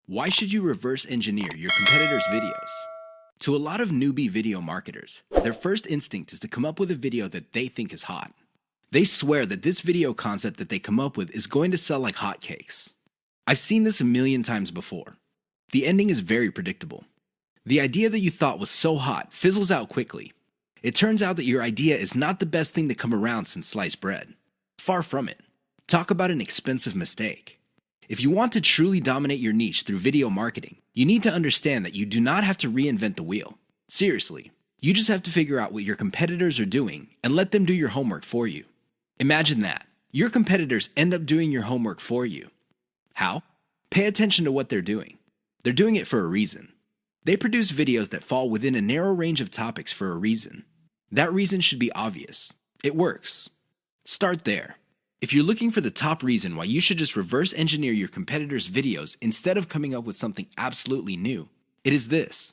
Why should you reverse engineer your competitors' videos? To a lot of newbie video marketers, their first instinct is to come up with a video that they think is hot. They swear that this video concept that they come up with is going to sell like hotcakes. I've seen this a million times before. The ending is very predictable. The idea that you thought was so hot fizzles out quickly. It turns out that your idea is not the best thing to come around since sliced bread. Far from it. Talk about an expensive mistake. If you want to truly dominate your niche through video marketing, you need to understand that you do not have to reinvent the wheel. Seriously, you just have to figure out what your competitors are doing and let them do your homework for you. Imagine that. Your competitors end up doing your homework for you. How? Pay attention to what they're doing. They're doing it for a reason. They produce videos that fall within a narrow range of topics for a reason. That reason should be obvious. It works. Start there. If you're looking for the top reason why you should just reverse engineer your competitors' videos instead of coming up with something absolutely new, it is this.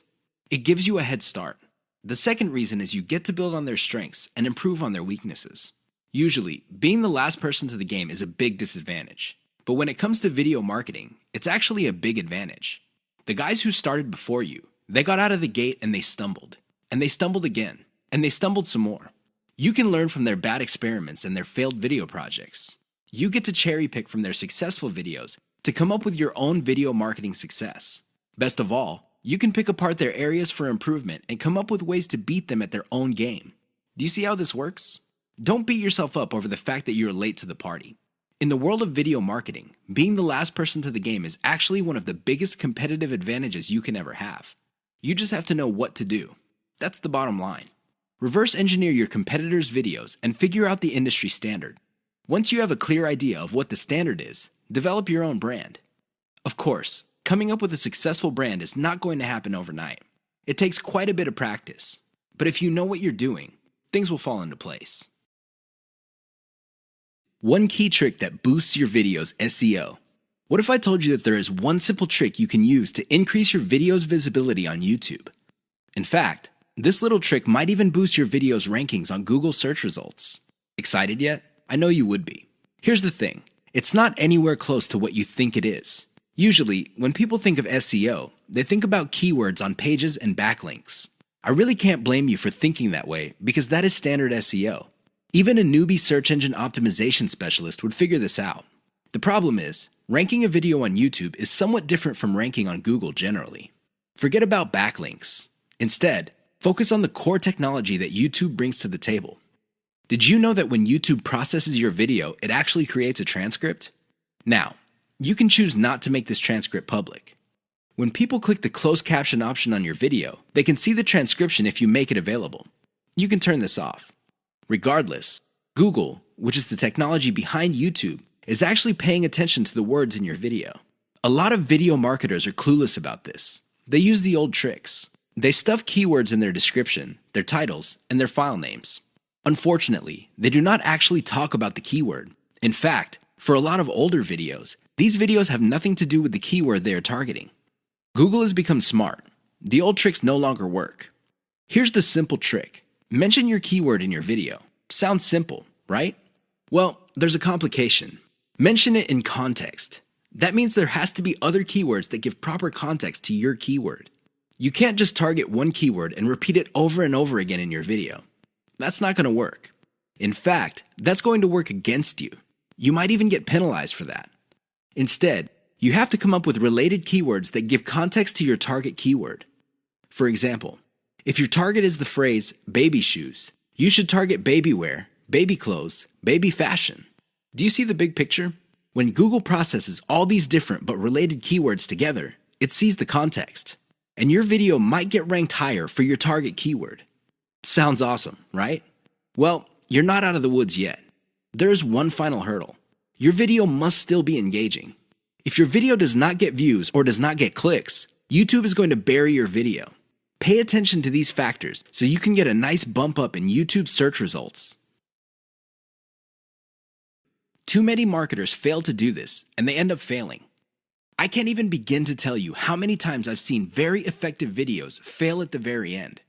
It gives you a head start. The second reason is you get to build on their strengths and improve on their weaknesses. Usually, being the last person to the game is a big disadvantage. But when it comes to video marketing, it's actually a big advantage. The guys who started before you, they got out of the gate and they stumbled. And they stumbled again. And they stumbled some more. You can learn from their bad experiments and their failed video projects. You get to cherry pick from their successful videos to come up with your own video marketing success. Best of all, you can pick apart their areas for improvement and come up with ways to beat them at their own game. Do you see how this works? Don't beat yourself up over the fact that you're late to the party. In the world of video marketing, being the last person to the game is actually one of the biggest competitive advantages you can ever have. You just have to know what to do. That's the bottom line. Reverse engineer your competitors' videos and figure out the industry standard. Once you have a clear idea of what the standard is, develop your own brand. Of course, coming up with a successful brand is not going to happen overnight. It takes quite a bit of practice. But if you know what you're doing, things will fall into place. One key trick that boosts your video's SEO. What if I told you that there is one simple trick you can use to increase your video's visibility on YouTube? In fact, this little trick might even boost your video's rankings on Google search results. Excited yet? I know you would be. Here's the thing. It's not anywhere close to what you think it is. Usually, when people think of SEO, they think about keywords on pages and backlinks. I really can't blame you for thinking that way because that is standard SEO. Even a newbie search engine optimization specialist would figure this out. The problem is, ranking a video on YouTube is somewhat different from ranking on Google generally. Forget about backlinks. Instead, focus on the core technology that YouTube brings to the table. Did you know that when YouTube processes your video, it actually creates a transcript? Now, you can choose not to make this transcript public. When people click the closed caption option on your video, they can see the transcription if you make it available. You can turn this off. Regardless, Google, which is the technology behind YouTube, is actually paying attention to the words in your video. A lot of video marketers are clueless about this. They use the old tricks. They stuff keywords in their description, their titles, and their file names. Unfortunately, they do not actually talk about the keyword. In fact, for a lot of older videos, these videos have nothing to do with the keyword they are targeting. Google has become smart. The old tricks no longer work. Here's the simple trick. Mention your keyword in your video. Sounds simple, right? Well, there's a complication. Mention it in context. That means there has to be other keywords that give proper context to your keyword. You can't just target one keyword and repeat it over and over again in your video. That's not going to work. In fact, that's going to work against you. You might even get penalized for that. Instead, you have to come up with related keywords that give context to your target keyword. For example, if your target is the phrase baby shoes, you should target baby wear, baby clothes, baby fashion. Do you see the big picture? When Google processes all these different but related keywords together, it sees the context. And your video might get ranked higher for your target keyword. Sounds awesome, right? Well, you're not out of the woods yet. There's one final hurdle. Your video must still be engaging. If your video does not get views or does not get clicks, YouTube is going to bury your video. Pay attention to these factors so you can get a nice bump up in YouTube search results. Too many marketers fail to do this, and they end up failing. I can't even begin to tell you how many times I've seen very effective videos fail at the very end.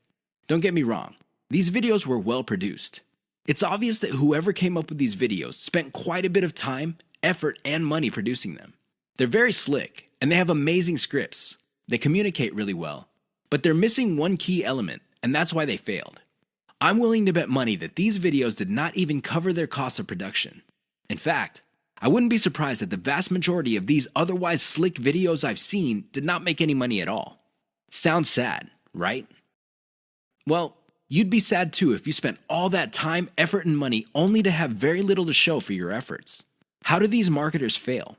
Don't get me wrong, these videos were well produced. It's obvious that whoever came up with these videos spent quite a bit of time, effort, and money producing them. They're very slick, and they have amazing scripts. They communicate really well, but they're missing one key element, and that's why they failed. I'm willing to bet money that these videos did not even cover their costs of production. In fact, I wouldn't be surprised that the vast majority of these otherwise slick videos I've seen did not make any money at all. Sounds sad, right? Well, you'd be sad too if you spent all that time, effort, and money only to have very little to show for your efforts. How do these marketers fail?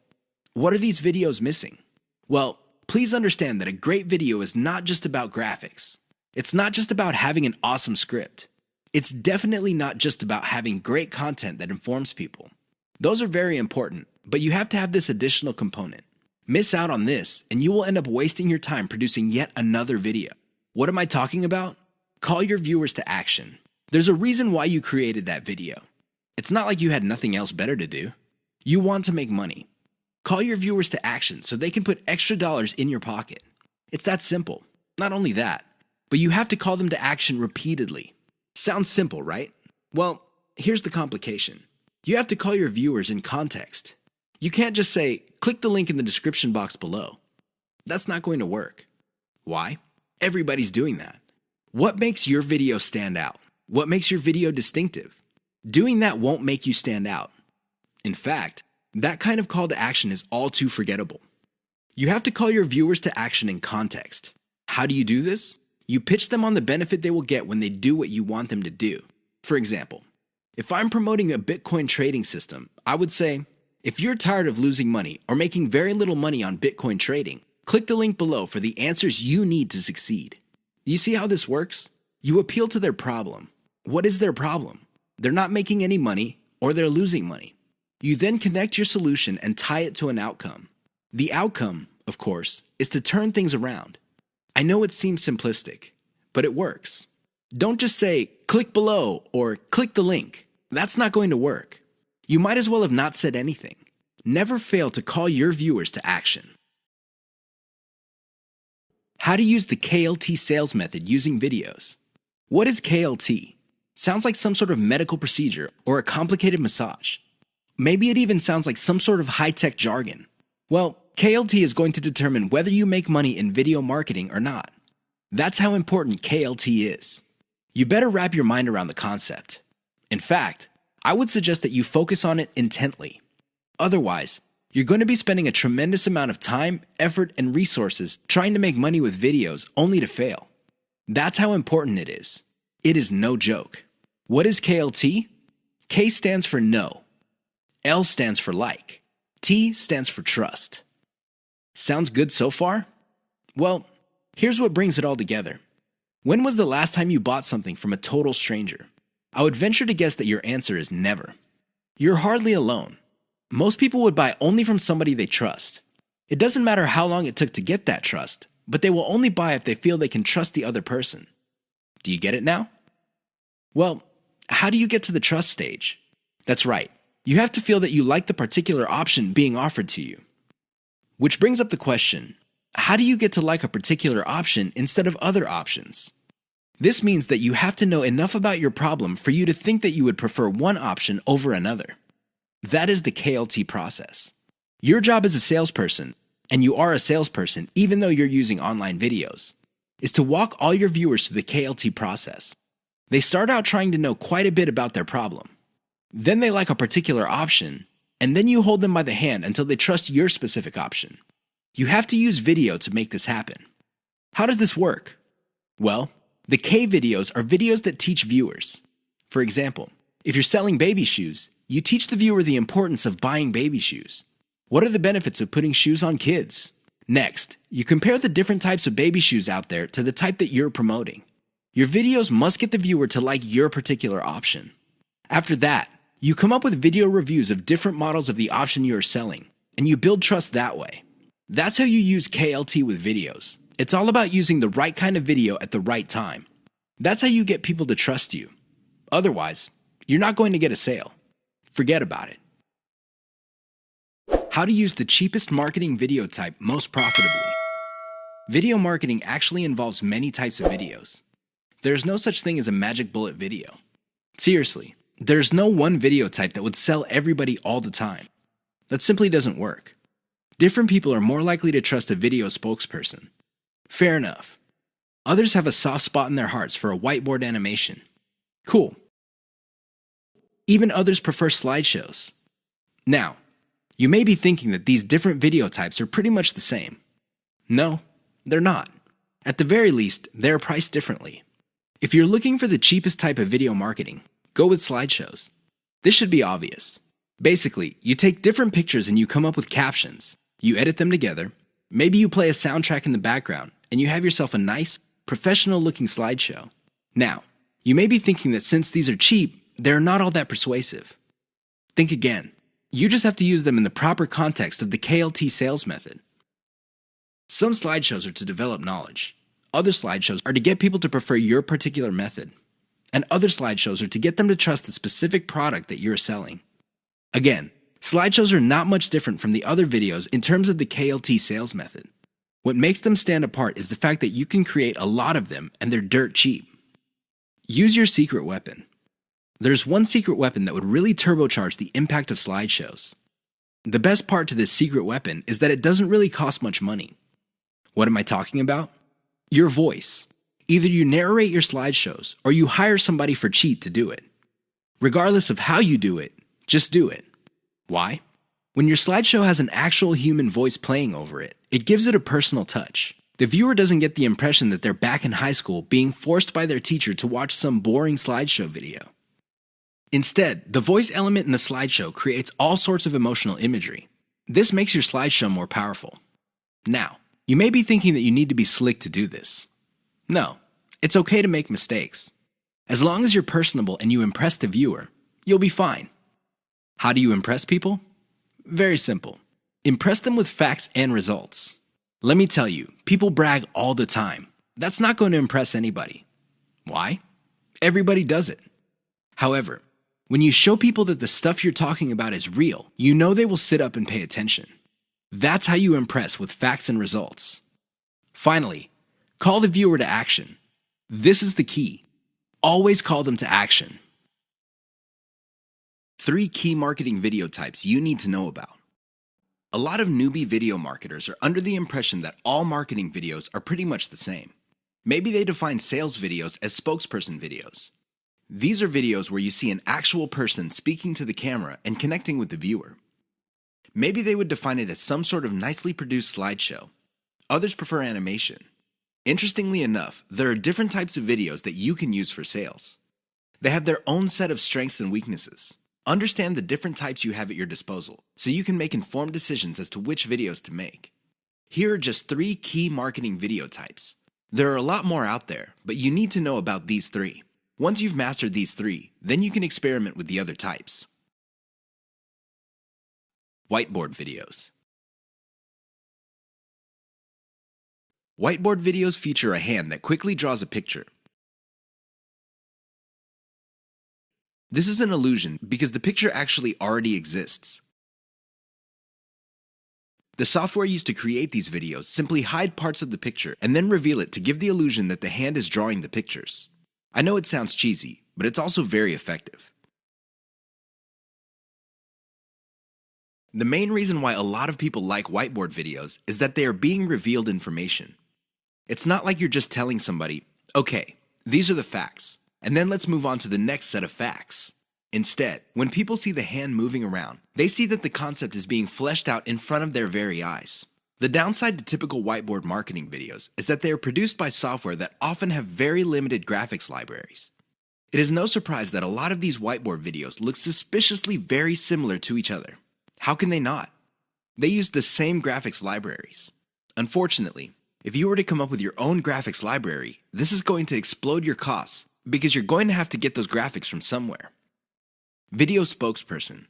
What are these videos missing? Well, please understand that a great video is not just about graphics. It's not just about having an awesome script. It's definitely not just about having great content that informs people. Those are very important, but you have to have this additional component. Miss out on this, and you will end up wasting your time producing yet another video. What am I talking about? Call your viewers to action. There's a reason why you created that video. It's not like you had nothing else better to do. You want to make money. Call your viewers to action so they can put extra dollars in your pocket. It's that simple. Not only that, but you have to call them to action repeatedly. Sounds simple, right? Well, here's the complication. You have to call your viewers in context. You can't just say, click the link in the description box below. That's not going to work. Why? Everybody's doing that. What makes your video stand out? What makes your video distinctive? Doing that won't make you stand out. In fact, that kind of call to action is all too forgettable. You have to call your viewers to action in context. How do you do this? You pitch them on the benefit they will get when they do what you want them to do. For example, if I'm promoting a Bitcoin trading system, I would say, if you're tired of losing money or making very little money on Bitcoin trading, click the link below for the answers you need to succeed. You see how this works? You appeal to their problem. What is their problem? They're not making any money or they're losing money. You then connect your solution and tie it to an outcome. The outcome, of course, is to turn things around. I know it seems simplistic, but it works. Don't just say, click below or click the link. That's not going to work. You might as well have not said anything. Never fail to call your viewers to action. How to use the KLT sales method using videos. What is KLT? Sounds like some sort of medical procedure or a complicated massage. Maybe it even sounds like some sort of high-tech jargon. Well, KLT is going to determine whether you make money in video marketing or not. That's how important KLT is. You better wrap your mind around the concept. In fact, I would suggest that you focus on it intently. Otherwise, you're going to be spending a tremendous amount of time, effort, and resources trying to make money with videos only to fail. That's how important it is. It is no joke. What is KLT? K stands for no. L stands for like. T stands for trust. Sounds good so far? Well, here's what brings it all together. When was the last time you bought something from a total stranger? I would venture to guess that your answer is never. You're hardly alone. Most people would buy only from somebody they trust. It doesn't matter how long it took to get that trust, but they will only buy if they feel they can trust the other person. Do you get it now? Well, how do you get to the trust stage? That's right. You have to feel that you like the particular option being offered to you. Which brings up the question, how do you get to like a particular option instead of other options? This means that you have to know enough about your problem for you to think that you would prefer one option over another. That is the KLT process. Your job as a salesperson, and you are a salesperson even though you're using online videos, is to walk all your viewers through the KLT process. They start out trying to know quite a bit about their problem. Then they like a particular option, and then you hold them by the hand until they trust your specific option. You have to use video to make this happen. How does this work? Well, the K videos are videos that teach viewers. For example, if you're selling baby shoes, you teach the viewer the importance of buying baby shoes. What are the benefits of putting shoes on kids? Next, you compare the different types of baby shoes out there to the type that you're promoting. Your videos must get the viewer to like your particular option. After that, you come up with video reviews of different models of the option you are selling, and you build trust that way. That's how you use KLT with videos. It's all about using the right kind of video at the right time. That's how you get people to trust you. Otherwise, you're not going to get a sale. Forget about it. How to use the cheapest marketing video type most profitably. Video marketing actually involves many types of videos. There's no such thing as a magic bullet video. Seriously, there's no one video type that would sell everybody all the time. That simply doesn't work. Different people are more likely to trust a video spokesperson. Fair enough. Others have a soft spot in their hearts for a whiteboard animation. Cool. Even others prefer slideshows. Now, you may be thinking that these different video types are pretty much the same. No, they're not. At the very least, they're priced differently. If you're looking for the cheapest type of video marketing, go with slideshows. This should be obvious. Basically, you take different pictures and you come up with captions. You edit them together. Maybe you play a soundtrack in the background, and you have yourself a nice, professional-looking slideshow. Now, you may be thinking that since these are cheap, they're not all that persuasive. Think again. You just have to use them in the proper context of the KLT sales method. Some slideshows are to develop knowledge. Other slideshows are to get people to prefer your particular method. And other slideshows are to get them to trust the specific product that you're selling. Again, slideshows are not much different from the other videos in terms of the KLT sales method. What makes them stand apart is the fact that you can create a lot of them and they're dirt cheap. Use your secret weapon. There's one secret weapon that would really turbocharge the impact of slideshows. The best part to this secret weapon is that it doesn't really cost much money. What am I talking about? Your voice. Either you narrate your slideshows or you hire somebody for cheap to do it. Regardless of how you do it, just do it. Why? When your slideshow has an actual human voice playing over it, it gives it a personal touch. The viewer doesn't get the impression that they're back in high school being forced by their teacher to watch some boring slideshow video. Instead, the voice element in the slideshow creates all sorts of emotional imagery. This makes your slideshow more powerful. Now, you may be thinking that you need to be slick to do this. No, it's okay to make mistakes. As long as you're personable and you impress the viewer, you'll be fine. How do you impress people? Very simple. Impress them with facts and results. Let me tell you, people brag all the time. That's not going to impress anybody. Why? Everybody does it. However, when you show people that the stuff you're talking about is real, you know they will sit up and pay attention. That's how you impress with facts and results. Finally, call the viewer to action. This is the key. Always call them to action. 3 key marketing video types you need to know about. A lot of newbie video marketers are under the impression that all marketing videos are pretty much the same. Maybe they define sales videos as spokesperson videos. These are videos where you see an actual person speaking to the camera and connecting with the viewer. Maybe they would define it as some sort of nicely produced slideshow. Others prefer animation. Interestingly enough, there are different types of videos that you can use for sales. They have their own set of strengths and weaknesses. Understand the different types you have at your disposal so you can make informed decisions as to which videos to make. Here are just 3 key marketing video types. There are a lot more out there, but you need to know about these 3. Once you've mastered these 3, then you can experiment with the other types. Whiteboard videos. Whiteboard videos feature a hand that quickly draws a picture. This is an illusion because the picture actually already exists. The software used to create these videos simply hide parts of the picture and then reveal it to give the illusion that the hand is drawing the pictures. I know it sounds cheesy, but it's also very effective. The main reason why a lot of people like whiteboard videos is that they are being revealed information. It's not like you're just telling somebody, okay, these are the facts, and then let's move on to the next set of facts. Instead, when people see the hand moving around, they see that the concept is being fleshed out in front of their very eyes. The downside to typical whiteboard marketing videos is that they are produced by software that often have very limited graphics libraries. It is no surprise that a lot of these whiteboard videos look suspiciously very similar to each other. How can they not? They use the same graphics libraries. Unfortunately, if you were to come up with your own graphics library, this is going to explode your costs because you're going to have to get those graphics from somewhere. Video spokesperson.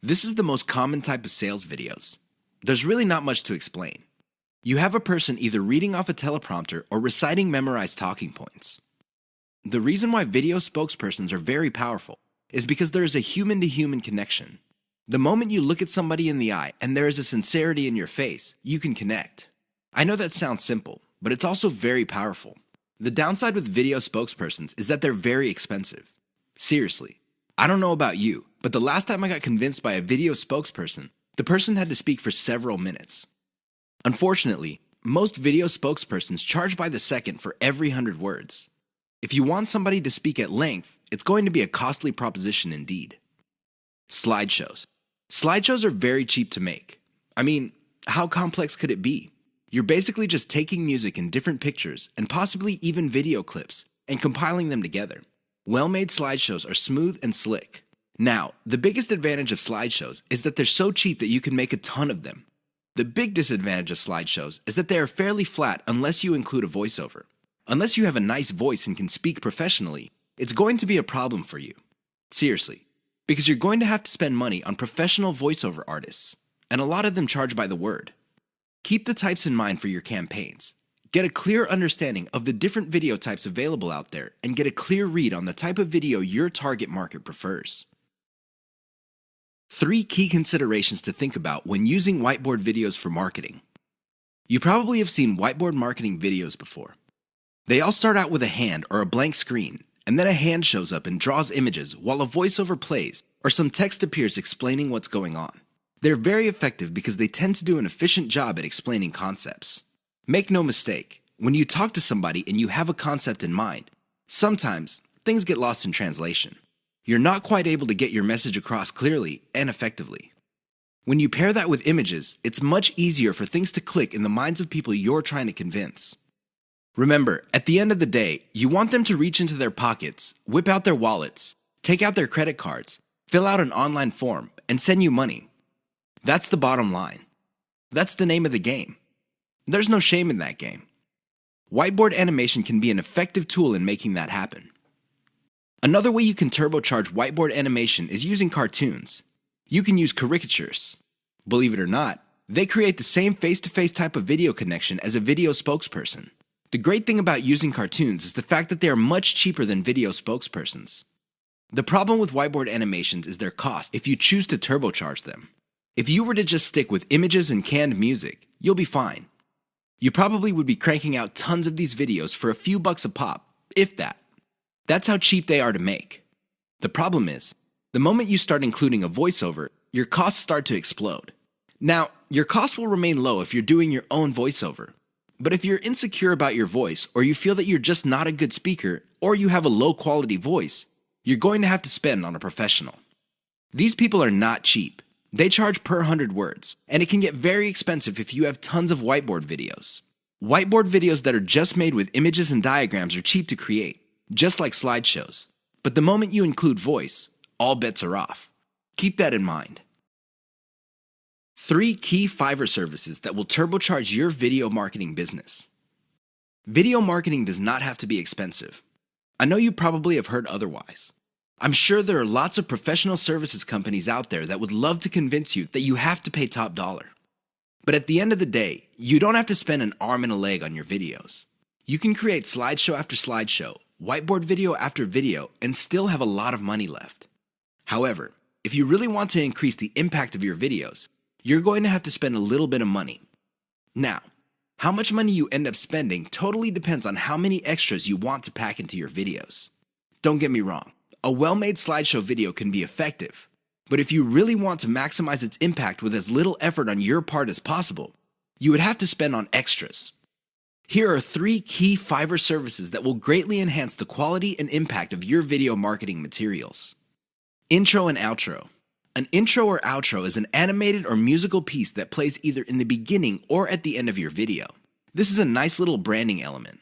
This is the most common type of sales videos. There's really not much to explain. You have a person either reading off a teleprompter or reciting memorized talking points. The reason why video spokespersons are very powerful is because there is a human-to-human connection. The moment you look at somebody in the eye and there is a sincerity in your face, you can connect. I know that sounds simple, but it's also very powerful. The downside with video spokespersons is that they're very expensive. Seriously, I don't know about you, but the last time I got convinced by a video spokesperson, The person had to speak for several minutes. Unfortunately, most video spokespersons charge by the second for every 100 words. If you want somebody to speak at length, it's going to be a costly proposition indeed. Slideshows. Slideshows are very cheap to make. I mean, how complex could it be? You're basically just taking music in different pictures and possibly even video clips and compiling them together. Well-made slideshows are smooth and slick. Now, the biggest advantage of slideshows is that they're so cheap that you can make a ton of them. The big disadvantage of slideshows is that they are fairly flat unless you include a voiceover. Unless you have a nice voice and can speak professionally, it's going to be a problem for you. Seriously, because you're going to have to spend money on professional voiceover artists, and a lot of them charge by the word. Keep the types in mind for your campaigns. Get a clear understanding of the different video types available out there and get a clear read on the type of video your target market prefers. 3 key considerations to think about when using whiteboard videos for marketing. You probably have seen whiteboard marketing videos before. They all start out with a hand or a blank screen, and then a hand shows up and draws images while a voiceover plays or some text appears explaining what's going on. They're very effective because they tend to do an efficient job at explaining concepts. Make no mistake, when you talk to somebody and you have a concept in mind, sometimes things get lost in translation. You're not quite able to get your message across clearly and effectively. When you pair that with images, it's much easier for things to click in the minds of people you're trying to convince. Remember, at the end of the day, you want them to reach into their pockets, whip out their wallets, take out their credit cards, fill out an online form, and send you money. That's the bottom line. That's the name of the game. There's no shame in that game. Whiteboard animation can be an effective tool in making that happen. Another way you can turbocharge whiteboard animation is using cartoons. You can use caricatures. Believe it or not, they create the same face-to-face type of video connection as a video spokesperson. The great thing about using cartoons is the fact that they are much cheaper than video spokespersons. The problem with whiteboard animations is their cost if you choose to turbocharge them. If you were to just stick with images and canned music, you'll be fine. You probably would be cranking out tons of these videos for a few bucks a pop, if that. That's how cheap they are to make. The problem is, the moment you start including a voiceover, your costs start to explode. Now, your costs will remain low if you're doing your own voiceover. But if you're insecure about your voice, or you feel that you're just not a good speaker, or you have a low quality voice, you're going to have to spend on a professional. These people are not cheap. They charge per 100 words, and it can get very expensive if you have tons of whiteboard videos. Whiteboard videos that are just made with images and diagrams are cheap to create, just like slideshows. But the moment you include voice, all bets are off. Keep that in mind. 3 key Fiverr services that will turbocharge your video marketing business. Video marketing does not have to be expensive. I know you probably have heard otherwise. I'm sure there are lots of professional services companies out there that would love to convince you that you have to pay top dollar. But at the end of the day, you don't have to spend an arm and a leg on your videos. You can create slideshow after slideshow, whiteboard video after video, and still have a lot of money left. However, if you really want to increase the impact of your videos, you're going to have to spend a little bit of money. Now, how much money you end up spending totally depends on how many extras you want to pack into your videos. Don't get me wrong, a well-made slideshow video can be effective, but if you really want to maximize its impact with as little effort on your part as possible, you would have to spend on extras. Here are 3 key Fiverr services that will greatly enhance the quality and impact of your video marketing materials. Intro and outro. An intro or outro is an animated or musical piece that plays either in the beginning or at the end of your video. This is a nice little branding element.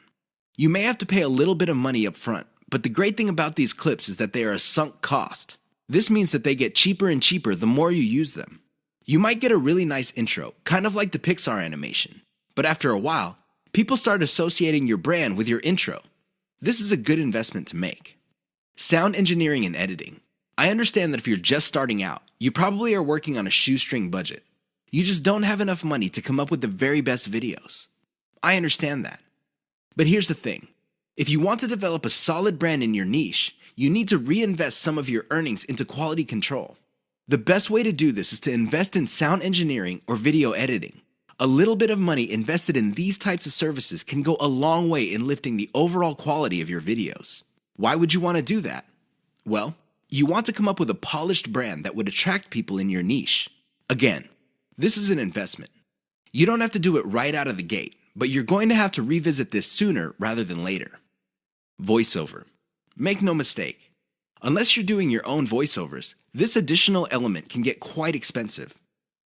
You may have to pay a little bit of money up front, but the great thing about these clips is that they are a sunk cost. This means that they get cheaper and cheaper the more you use them. You might get a really nice intro, kind of like the Pixar animation, but after a while, people start associating your brand with your intro. This is a good investment to make. Sound engineering and editing. I understand that if you're just starting out, you probably are working on a shoestring budget. You just don't have enough money to come up with the very best videos. I understand that. But here's the thing. If you want to develop a solid brand in your niche, you need to reinvest some of your earnings into quality control. The best way to do this is to invest in sound engineering or video editing. A little bit of money invested in these types of services can go a long way in lifting the overall quality of your videos. Why would you want to do that? Well, you want to come up with a polished brand that would attract people in your niche. Again, This is an investment. You don't have to do it right out of the gate, but you're going to have to revisit this sooner rather than later. Voiceover. Make no mistake. Unless you're doing your own voiceovers, this additional element can get quite expensive.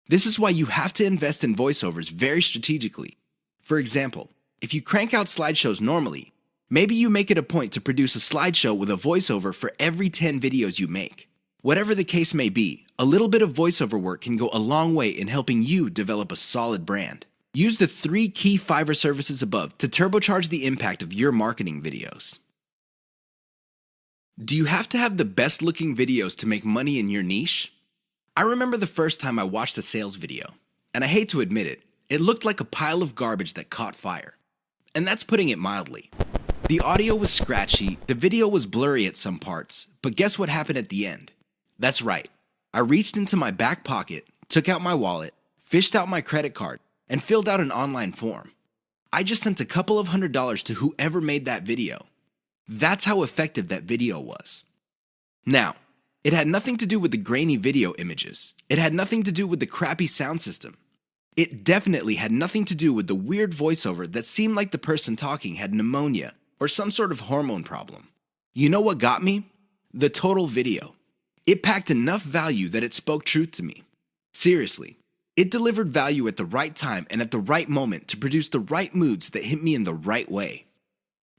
This is why you have to invest in voiceovers very strategically. For example, if you crank out slideshows normally, maybe you make it a point to produce a slideshow with a voiceover for every 10 videos you make. Whatever the case may be, a little bit of voiceover work can go a long way in helping you develop a solid brand. Use the 3 key Fiverr services above to turbocharge the impact of your marketing videos. Do you have to have the best looking videos to make money in your niche? I remember the first time I watched a sales video, and I hate to admit it, it looked like a pile of garbage that caught fire. And that's putting it mildly. The audio was scratchy, the video was blurry at some parts, but guess what happened at the end? That's right. I reached into my back pocket, took out my wallet, fished out my credit card, and filled out an online form. I just sent a couple of $100s to whoever made that video. That's how effective that video was. Now, it had nothing to do with the grainy video images. It had nothing to do with the crappy sound system. It definitely had nothing to do with the weird voiceover that seemed like the person talking had pneumonia or some sort of hormone problem. You know what got me? The total video. It packed enough value that it spoke truth to me. Seriously, it delivered value at the right time and at the right moment to produce the right moods that hit me in the right way.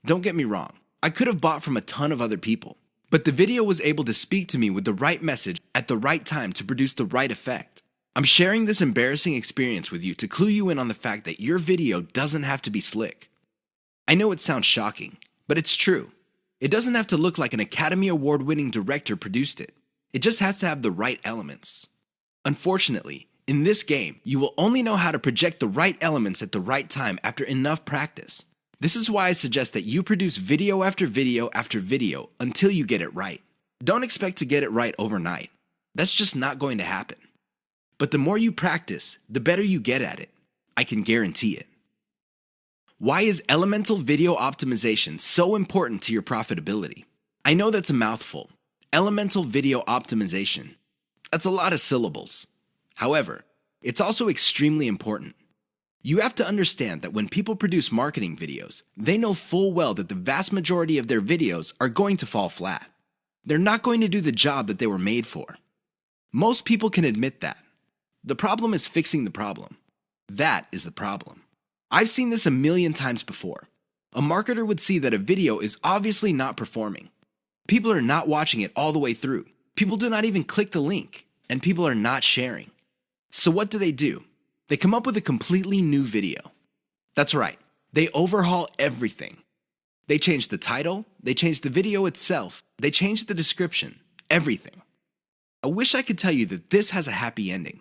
Don't get me wrong, I could have bought from a ton of other people, but the video was able to speak to me with the right message at the right time to produce the right effect. I'm sharing this embarrassing experience with you to clue you in on the fact that your video doesn't have to be slick. I know it sounds shocking, but it's true. It doesn't have to look like an Academy Award-winning director produced it. It just has to have the right elements. Unfortunately, in this game, you will only know how to project the right elements at the right time after enough practice. This is why I suggest that you produce video after video after video until you get it right. Don't expect to get it right overnight. That's just not going to happen. But the more you practice, the better you get at it. I can guarantee it. Why is elemental video optimization so important to your profitability? I know that's a mouthful. Elemental video optimization. That's a lot of syllables. However, it's also extremely important. You have to understand that when people produce marketing videos, they know full well that the vast majority of their videos are going to fall flat. They're not going to do the job that they were made for. Most people can admit that. The problem is fixing the problem. That is the problem. I've seen this a million times before. A marketer would see that a video is obviously not performing. People are not watching it all the way through. People do not even click the link, and people are not sharing. So what do? They come up with a completely new video. That's right, they overhaul everything. They change the title, they change the video itself, they change the description, everything. I wish I could tell you that this has a happy ending.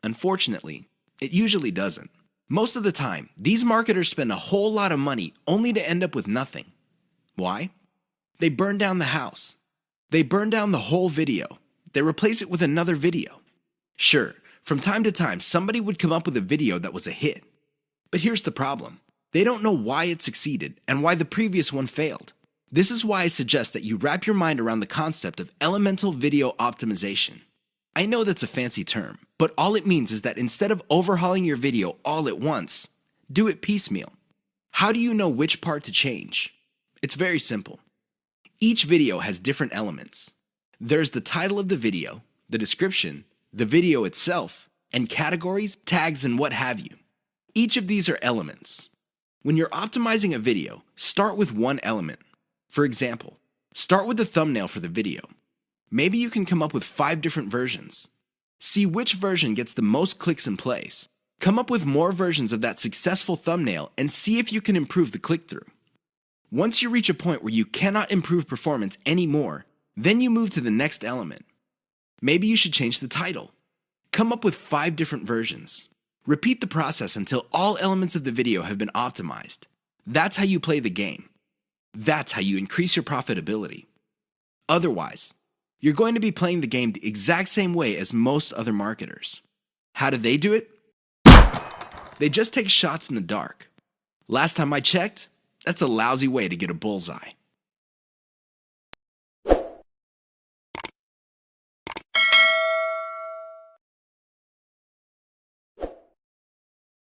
Unfortunately, it usually doesn't. Most of the time, these marketers spend a whole lot of money only to end up with nothing. Why? They burn down the house. They burn down the whole video. They replace it with another video. Sure, from time to time, somebody would come up with a video that was a hit. But here's the problem. They don't know why it succeeded and why the previous one failed. This is why I suggest that you wrap your mind around the concept of elemental video optimization. I know that's a fancy term, but all it means is that instead of overhauling your video all at once, do it piecemeal. How do you know which part to change? It's very simple. Each video has different elements. There's the title of the video, the description, the video itself, and categories, tags, and what have you. Each of these are elements. When you're optimizing a video, start with one element. For example, start with the thumbnail for the video. Maybe you can come up with 5 different versions. See which version gets the most clicks and plays. Come up with more versions of that successful thumbnail and see if you can improve the click-through. Once you reach a point where you cannot improve performance anymore, then you move to the next element. Maybe you should change the title. Come up with 5 different versions. Repeat the process until all elements of the video have been optimized. That's how you play the game. That's how you increase your profitability. Otherwise, you're going to be playing the game the exact same way as most other marketers. How do they do it? They just take shots in the dark. Last time I checked, that's a lousy way to get a bullseye.